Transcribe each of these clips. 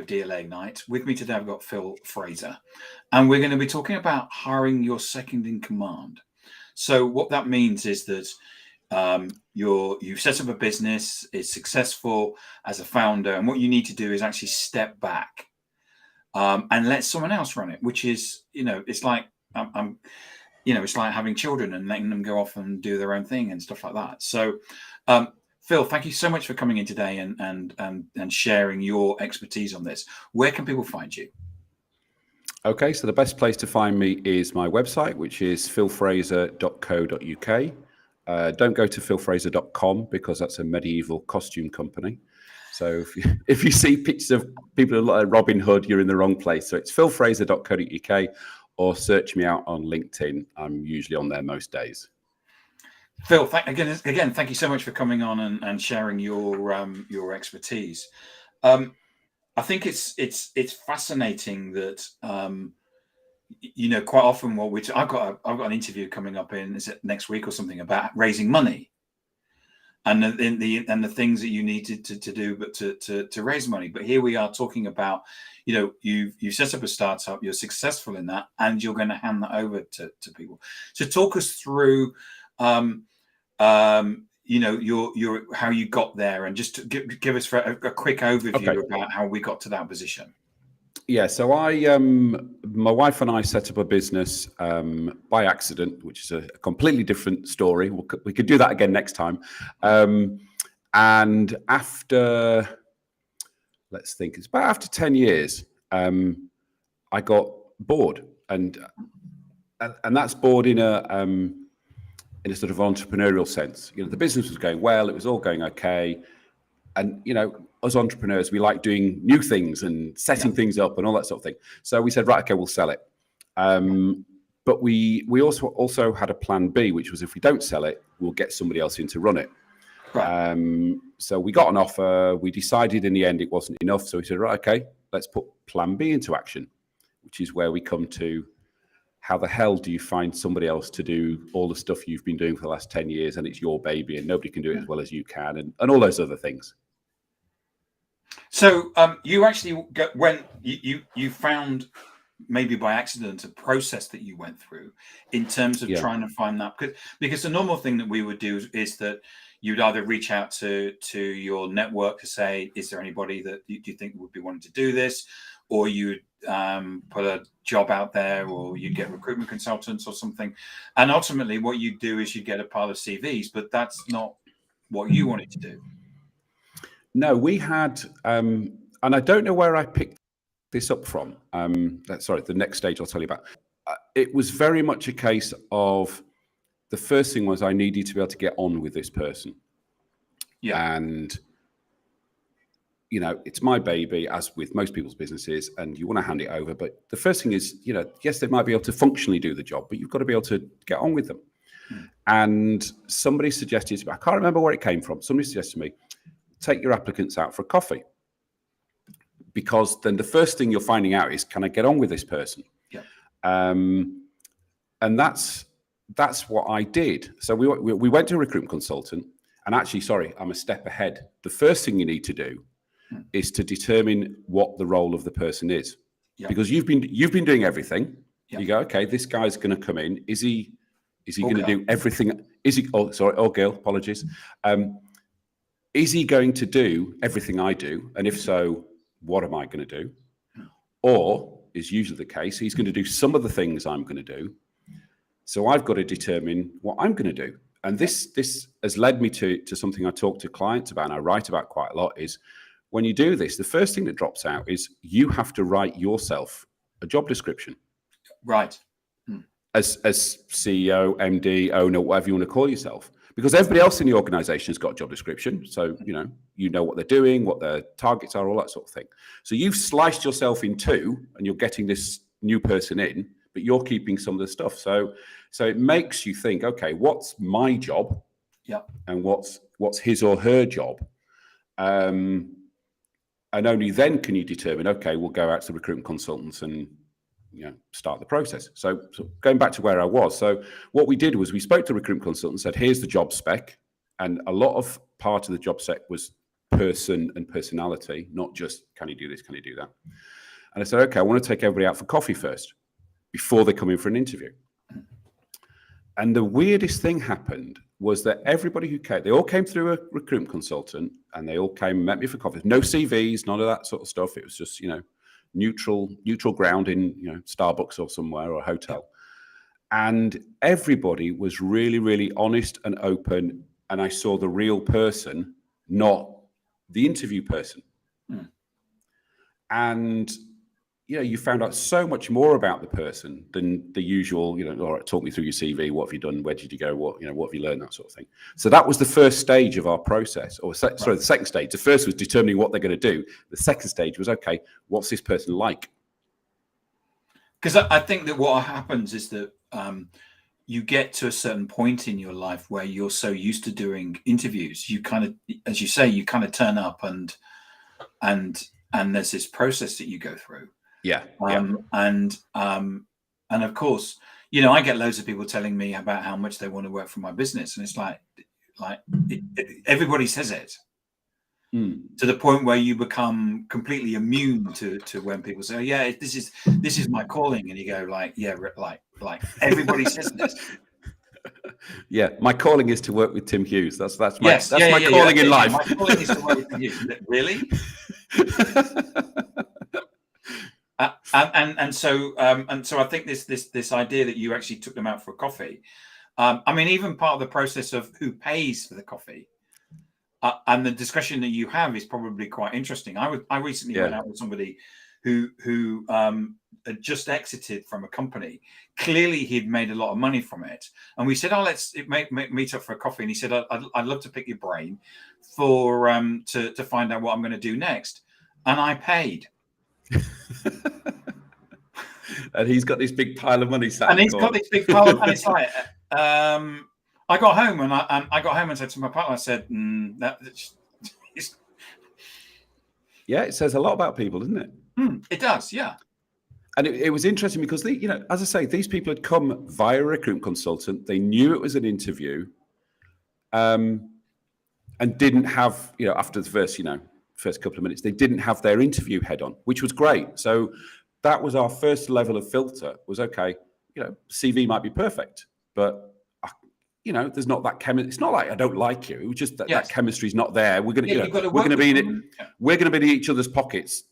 DLA Night. With me today, I've got Phil Fraser, and we're going to be talking about hiring your second in command. So, what that means is that you've set up a business, it's successful as a founder, and what you need to do is actually step back and let someone else run it. Which is, it's like it's like having children and letting them go off and do their own thing and stuff like that. So, Phil, thank you so much for coming in today and sharing your expertise on this. Where can people find you? Okay, so the best place to find me is my website, which is philfraser.co.uk. Don't go to philfraser.com because that's a medieval costume company. So if you see pictures of people who look like Robin Hood, you're in the wrong place. So it's philfraser.co.uk or search me out on LinkedIn. I'm usually on there most days. Phil, again, thank you so much for coming on and sharing your expertise. I think it's fascinating that quite often I've got an interview coming up next week or something about raising money and the things that you need to do, but to raise money. But here we are talking about you set up a startup, you're successful in that, and you're going to hand that over to people. So talk us through. Your how you got there, and just to give us a quick overview about how we got to that position. Yeah, so my wife and I set up a business by accident, which is a completely different story. We could do that again next time. And after, let's think, it's about after 10 years, I got bored, and that's bored in a sort of entrepreneurial sense. The business was going well, it was all going okay. And, as entrepreneurs, we like doing new things and setting things up and all that sort of thing. So we said, right, okay, we'll sell it. But we also had a plan B, which was if we don't sell it, we'll get somebody else in to run it. Right. So we got an offer. We decided in the end it wasn't enough. So we said, right, okay, let's put plan B into action, which is where we come to how the hell do you find somebody else to do all the stuff you've been doing for the last 10 years and it's your baby and nobody can do it as well as you can and all those other things. So you actually when you found, maybe by accident, a process that you went through in terms of trying to find that, because the normal thing that we would do is that you'd either reach out to your network to say, is there anybody that you think would be wanting to do this, or you'd put a job out there, or you get recruitment consultants or something, and ultimately what you do is you get a pile of CVs, but that's not what you wanted to do. No, we had, and I don't know where I picked this up from. The next stage I'll tell you about. It was very much a case of the first thing was I needed to be able to get on with this person. Yeah. And, it's my baby, as with most people's businesses, and you want to hand it over. But the first thing is, yes, they might be able to functionally do the job, but you've got to be able to get on with them. And somebody suggested to me, I can't remember where it came from. Somebody suggested to me, take your applicants out for a coffee, because then the first thing you're finding out is, can I get on with this person? Yeah. And that's what I did. So we went to a recruitment consultant, and actually, sorry, I'm a step ahead. The first thing you need to do is to determine what the role of the person is, because you've been doing everything. You go, okay, this guy's going to come in. Is he going to do everything? Is he? Oh, sorry, oh, girl, apologies. Is he going to do everything I do? And if so, what am I going to do? Or is usually the case, he's going to do some of the things I'm going to do. So I've got to determine what I'm going to do. And this has led me to something I talk to clients about and I write about quite a lot, is when you do this, the first thing that drops out is you have to write yourself a job description. Right. As CEO, MD, owner, whatever you want to call yourself. Because everybody else in the organization has got a job description. So, you know what they're doing, what their targets are, all that sort of thing. So you've sliced yourself in two and you're getting this new person in, but you're keeping some of the stuff. So it makes you think, okay, what's my job? Yeah. And what's his or her job? And only then can you determine, okay, we'll go out to the recruitment consultants and start the process. So going back to where I was. So what we did was we spoke to recruitment consultants and said, here's the job spec. And a lot of part of the job spec was person and personality, not just can you do this, can you do that. And I said, okay, I want to take everybody out for coffee first before they come in for an interview. And the weirdest thing happened was that everybody who came, they all came through a recruitment consultant, and they all came and met me for coffee. No CVs, none of that sort of stuff. It was just, neutral ground in, Starbucks or somewhere, or a hotel. And everybody was really, really honest and open. And I saw the real person, not the interview person. And you found out so much more about the person than the usual, all right, talk me through your CV. What have you done? Where did you go? What have you learned? That sort of thing. So that was the first stage of our process, the second stage. The first was determining what they're going to do. The second stage was, okay, what's this person like? Because I think that what happens is that you get to a certain point in your life where you're so used to doing interviews, you kind of, as you say, you kind of turn up and there's this process that you go through. And of course, I get loads of people telling me about how much they want to work for my business, and it's like everybody says it to the point where you become completely immune to when people say, oh, yeah, this is my calling, and you go like everybody says this. Yeah, my calling is to work with Tim Hughes. That's my calling in life. My calling is to work with Tim Hughes. Really? So I think this idea that you actually took them out for a coffee. Even part of the process of who pays for the coffee and the discussion that you have is probably quite interesting. I recently went out with somebody who had just exited from a company. Clearly, he'd made a lot of money from it, and we said, "Oh, let's meet up for a coffee." And he said, "I'd love to pick your brain for to find out what I'm going to do next," and I paid. And he's got this big pile of money sat. And he's got this big pile, and it's like, I got home and I got home and said to my partner, I said, yeah, it says a lot about people, doesn't it? It does, yeah. And it was interesting because as I say, these people had come via a recruitment consultant. They knew it was an interview, and didn't have, after the first couple of minutes, they didn't have their interview head on, which was great. So that was our first level of filter. Was okay, CV might be perfect, but there's not that chemistry. It's not like I don't like you. It was just that chemistry's not there. We're going to be in each other's pockets,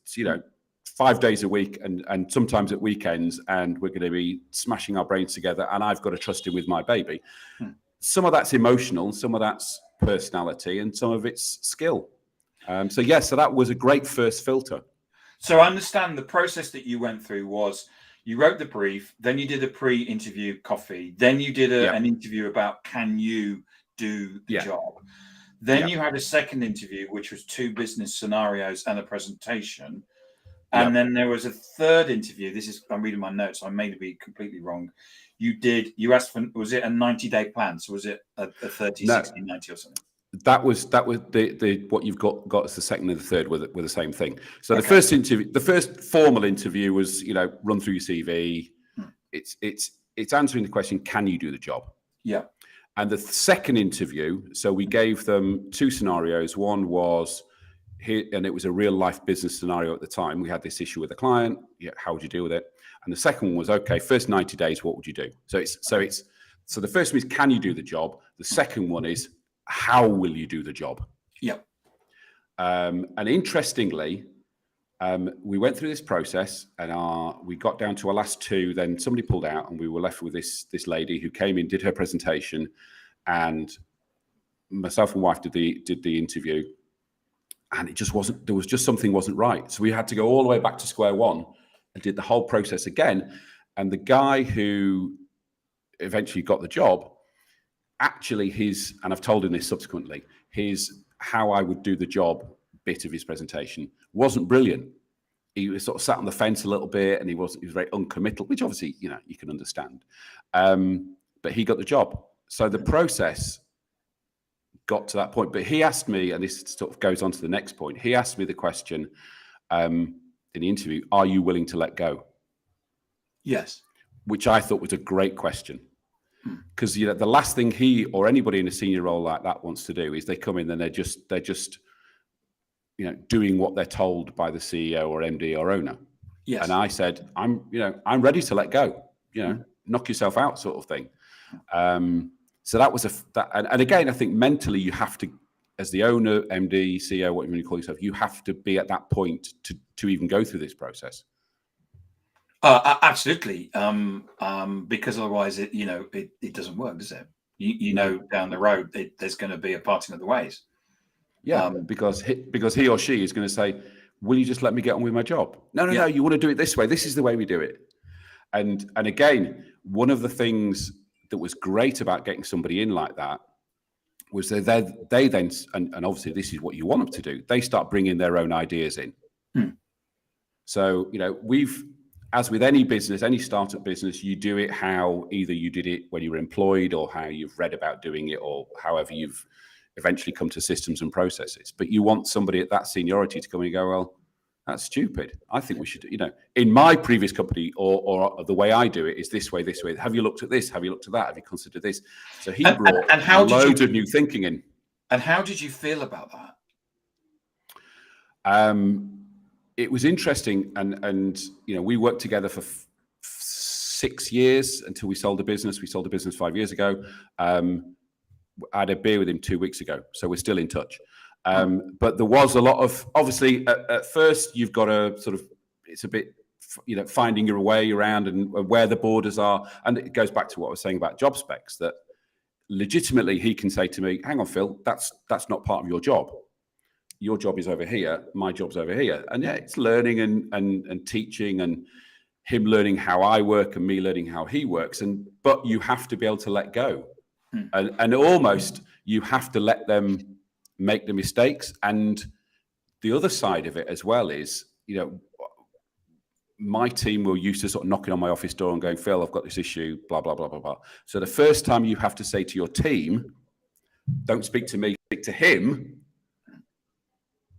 5 days a week and sometimes at weekends, and we're going to be smashing our brains together. And I've got to trust him with my baby. Some of that's emotional, some of that's personality, and some of it's skill. So that was a great first filter. So I understand the process that you went through was you wrote the brief, then you did a pre-interview coffee, then you did an interview about can you do the job. Then you had a second interview, which was 2 business scenarios and a presentation. And then there was a third interview. I'm reading my notes. I may be completely wrong. You asked for, was it a 90-day plan? So was it a 30, 60, 90 or something? That was the what you've got as the second and the third were the same thing. So the first interview, the first formal interview was, run through your CV. It's answering the question, can you do the job? Yeah. And the second interview, so we gave them 2 scenarios. One was here, and it was a real life business scenario at the time. We had this issue with a client. How would you deal with it? And the second one was, okay, first 90 days, what would you do? So the first one is, can you do the job? The second one is, how will you do the job? Yep. And interestingly, we went through this process, and we got down to our last 2. Then somebody pulled out, and we were left with this lady who came in, did her presentation, and myself and wife did the interview, and it just wasn't. There was just something wasn't right. So we had to go all the way back to square one and did the whole process again. And the guy who eventually got the job, actually and I've told him this subsequently, his how I would do the job bit of his presentation wasn't brilliant. He was sort of sat on the fence a little bit, and he was very uncommittal, which obviously, you can understand. But he got the job. So the process got to that point. But he asked me, and this sort of goes on to the next point, he asked me the question in the interview, are you willing to let go? Yes. Which I thought was a great question. Because the last thing he or anybody in a senior role like that wants to do is they come in and they're just doing what they're told by the CEO or MD or owner. Yes. And I said, I'm ready to let go, knock yourself out sort of thing. So that was and again, I think mentally you have to, as the owner, MD, CEO, whatever you call yourself, you have to be at that point to even go through this process. Absolutely. Because otherwise it doesn't work, does it? Down the road, there's going to be a parting of the ways. Yeah, because he or she is going to say, will you just let me get on with my job? No, you want to do it this way. This is the way we do it. And again, one of the things that was great about getting somebody in like that was that they then, and obviously this is what you want them to do, they start bringing their own ideas in. So, as with any business, any startup business, you do it how either you did it when you were employed or how you've read about doing it or however you've eventually come to systems and processes. But you want somebody at that seniority to come in and go, well, that's stupid. I think we should, in my previous company or the way I do it is this way. Have you looked at this? Have you looked at that? Have you considered this? So he brought loads of new thinking in. And how did you feel about that? It was interesting, and we worked together for 6 years until we sold the business. We sold the business 5 years ago. I had a beer with him 2 weeks ago, so we're still in touch. But there was a lot of, obviously, at first you've got to sort of, it's a bit, finding your way around and where the borders are. And it goes back to what I was saying about job specs, that legitimately he can say to me, hang on, Phil, that's not part of your job. Your job is over here. My job's over here. And yeah, it's learning and teaching and him learning how I work and me learning how he works. But you have to be able to let go. And almost you have to let them make the mistakes. And the other side of it as well is, my team were used to sort of knocking on my office door and going, Phil, I've got this issue, blah, blah, blah, blah, blah. So the first time you have to say to your team, don't speak to me, speak to him,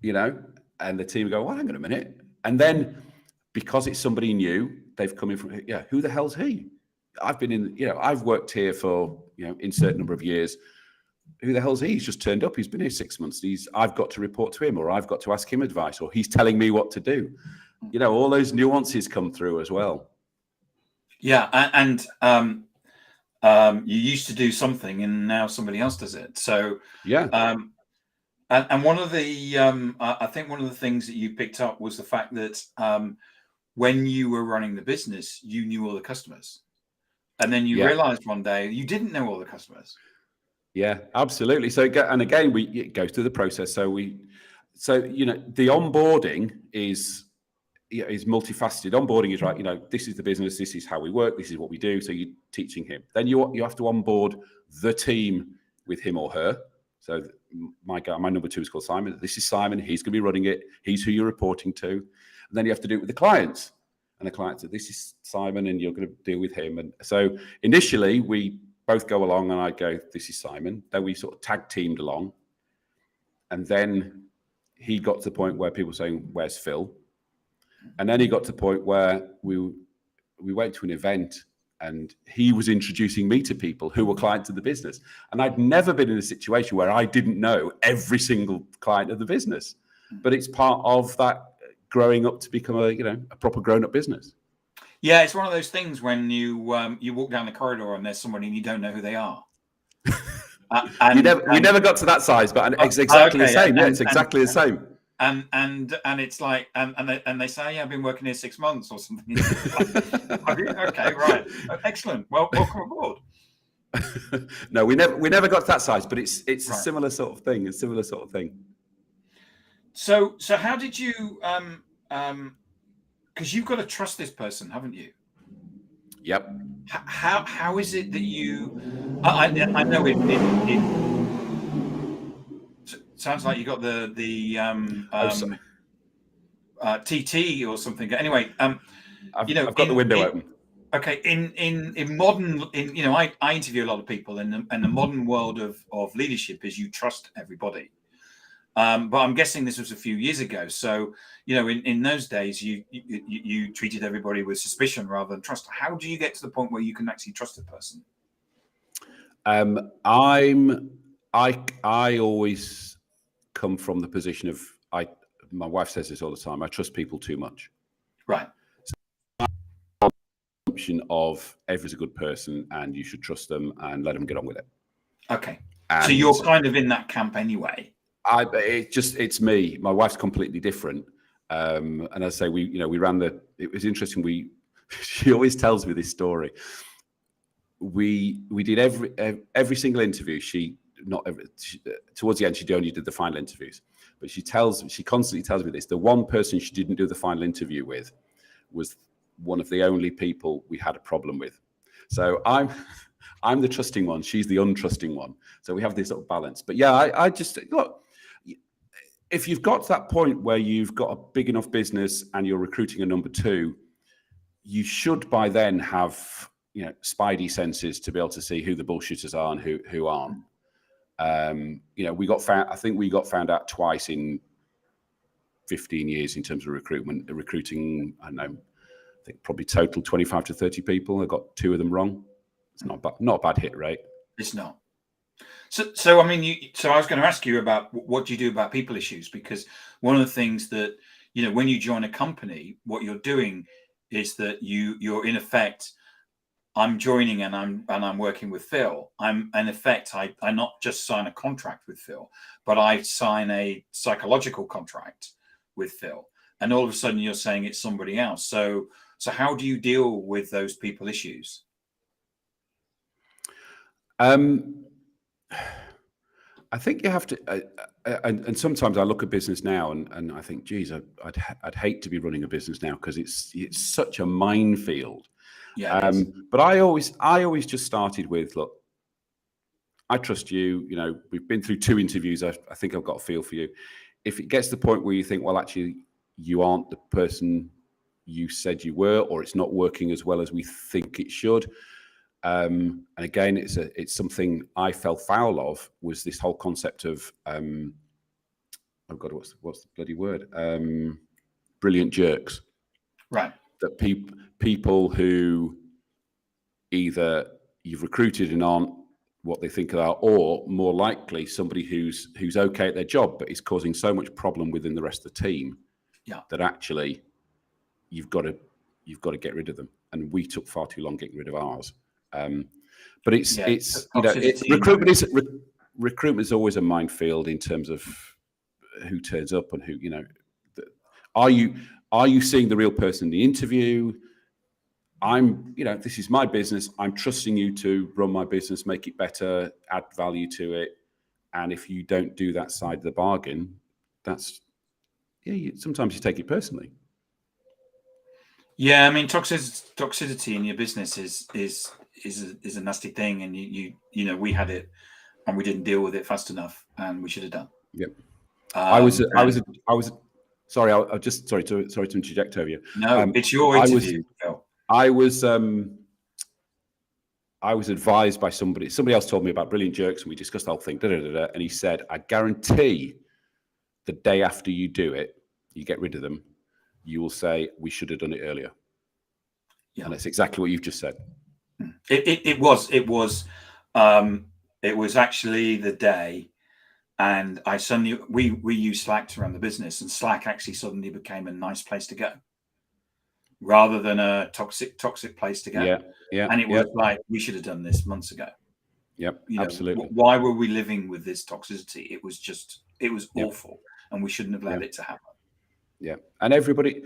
and the team go, well, hang on a minute. And then because it's somebody new, they've come in from, who the hell's he? I've been I've worked here for, in certain number of years. Who the hell's he? He's just turned up. He's been here 6 months. I've got to report to him, or I've got to ask him advice, or he's telling me what to do. All those nuances come through as well. Yeah. And you used to do something and now somebody else does it. So, yeah. And one of the, I think one of the things that you picked up was the fact that when you were running the business, you knew all the customers. And then you realized one day you didn't know all the customers. Yeah, absolutely. So, and again, it goes through the process. So the onboarding is multifaceted. Onboarding is right. This is the business. This is how we work. This is what we do. So you're teaching him. Then you have to onboard the team with him or her. So my number 2 is called Simon. This is Simon. He's going to be running it. He's who you're reporting to. And then you have to do it with the clients. And the client said, this is Simon, and you're going to deal with him. And so initially, we both go along, and I go, this is Simon. Then we sort of tag teamed along. And then he got to the point where people were saying, where's Phil? And then he got to the point where we went to an event, and he was introducing me to people who were clients of the business. And I'd never been in a situation where I didn't know every single client of the business. But it's part of that growing up to become a proper grown-up business. Yeah, it's one of those things when you walk down the corridor and there's somebody and you don't know who they are. We never got to that size, but it's exactly the same. Yeah, it's exactly the same. And it's like and they say, I've been working here 6 months or something. Okay, right, excellent. Well, welcome aboard. No, we never got to that size, but it's right. A similar sort of thing. So how did you because you've got to trust this person, haven't you? Yep. How is it that you? I know it sounds like you got the TT or something. Anyway, I've got the window open. Okay, in modern, I interview a lot of people, and the modern world of leadership is you trust everybody. But I'm guessing this was a few years ago. So, in those days, you treated everybody with suspicion rather than trust. How do you get to the point where you can actually trust a person? I always come from the position of my wife says this all the time. I trust people too much. Right. Of everyone's a good person and you should trust them and let them get on with it. Okay. And so you're kind of in that camp anyway. It's me. My wife's completely different. And I say we ran it was interesting. She always tells me this story. We did every single interview. Towards the end, she only did the final interviews, but she constantly tells me this. The one person she didn't do the final interview with was one of the only people we had a problem with. So I'm the trusting one. She's the untrusting one. So we have this sort of balance. But yeah, I just look, if you've got to that point where you've got a big enough business and you're recruiting a number two, you should by then have, spidey senses to be able to see who the bullshitters are and who aren't. I think we got found out twice in 15 years in terms of recruiting, I don't know, I think probably total 25 to 30 people. I got 2 of them wrong. It's not a bad hit rate. It's not. So I mean, so I was going to ask you about what do you do about people issues? Because one of the things that, when you join a company, what you're doing is that you're in effect, I'm joining and I'm working with Phil. I'm in effect, I not just sign a contract with Phil, but I sign a psychological contract with Phil. And all of a sudden you're saying it's somebody else. So how do you deal with those people issues? I think you have to, and sometimes I look at business now and I think, geez, I'd hate to be running a business now because it's such a minefield. Yeah. But I always just started with, look, I trust you. We've been through 2 interviews. I think I've got a feel for you. If it gets to the point where you think, well, actually, you aren't the person you said you were, or it's not working as well as we think it should. And again, it's something I fell foul of, was this whole concept of, oh God, what's the bloody word? Brilliant jerks. Right. That people who either you've recruited and aren't what they think they are, or more likely somebody who's okay at their job, but is causing so much problem within the rest of the team that actually you've got to get rid of them. And we took far too long getting rid of ours. But recruitment is always a minefield in terms of who turns up and who, are you seeing the real person in the interview? This is my business. I'm trusting you to run my business, make it better, add value to it. And if you don't do that side of the bargain, sometimes you take it personally. Yeah, I mean, toxicity in your business is a nasty thing, and we had it, and we didn't deal with it fast enough, and we should have done. Yep. Sorry, I just sorry to interject over you. No, it's your interview, Phil. I was advised by somebody else told me about Brilliant Jerks, and we discussed the whole thing. And he said, I guarantee the day after you do it, you get rid of them, you will say, we should have done it earlier. Yeah. And that's exactly what you've just said. It was actually the day, and I suddenly we use Slack to run the business, and Slack actually suddenly became a nice place to go rather than a toxic place to go. Yeah. And it was like, we should have done this months ago. Yep. Absolutely. Why were we living with this toxicity? It was awful, and we shouldn't have let it to happen. Yeah. And everybody,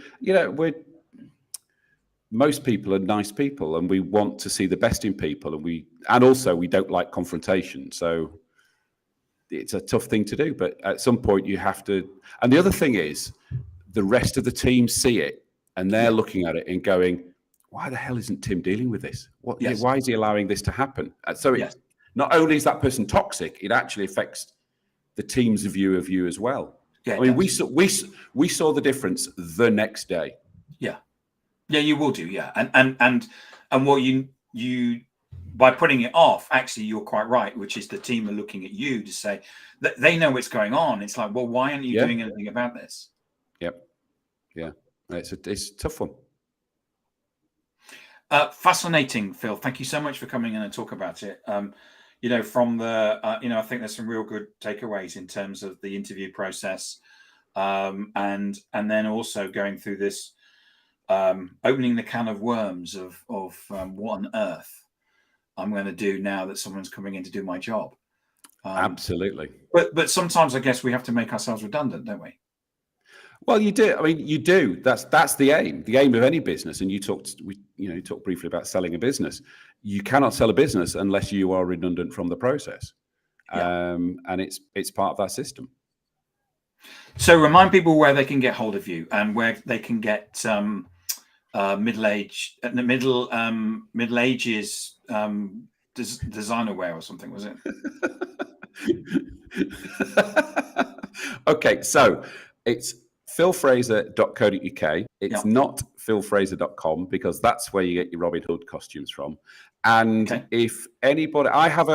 most people are nice people, and we want to see the best in people, and also we don't like confrontation. So it's a tough thing to do, but at some point you have to. And the other thing is, the rest of the team see it, and they're looking at it and going, why the hell isn't Tim dealing with this? Why is he allowing this to happen? So not only is that person toxic, it actually affects the team's view of you as well. Yeah, I mean, we saw the difference the next day. Yeah, you will do. Yeah, and what you by putting it off, actually, you're quite right. Which is the team are looking at you to say that they know what's going on. It's like, well, why aren't you doing anything about this? Yep. Yeah, it's a tough one. Fascinating, Phil. Thank you so much for coming in and talk about it. From the, I think there's some real good takeaways in terms of the interview process. and then also going through this, opening the can of worms of what on earth I'm going to do now that someone's coming in to do my job. Absolutely. But sometimes I guess we have to make ourselves redundant, don't we? Well, you do. I mean, you do. That's the aim. The aim of any business. And you talked briefly about selling a business. You cannot sell a business unless you are redundant from the process, and it's part of that system. So remind people where they can get hold of you and where they can get middle ages designer wear or something, was it? Okay, so it's philfraser.co.uk. It's not philfraser.com, because that's where you get your Robin Hood costumes from. And if anybody, I have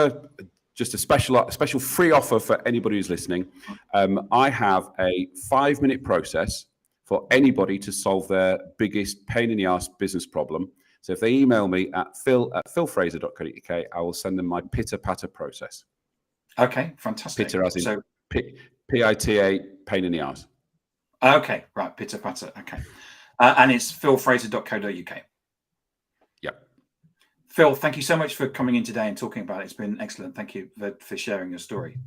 just a special free offer for anybody who's listening. I have a 5-minute process for anybody to solve their biggest pain in the arse business problem. So if they email me at phil@philfraser.co.uk, I will send them my pitter patter process. Okay, fantastic. Pitter as in P-I-T-A, pain in the arse. Okay, right, pitter patter. Okay, and it's philfraser.co.uk. Yep. Phil, thank you so much for coming in today and talking about it. It's been excellent. Thank you for sharing your story.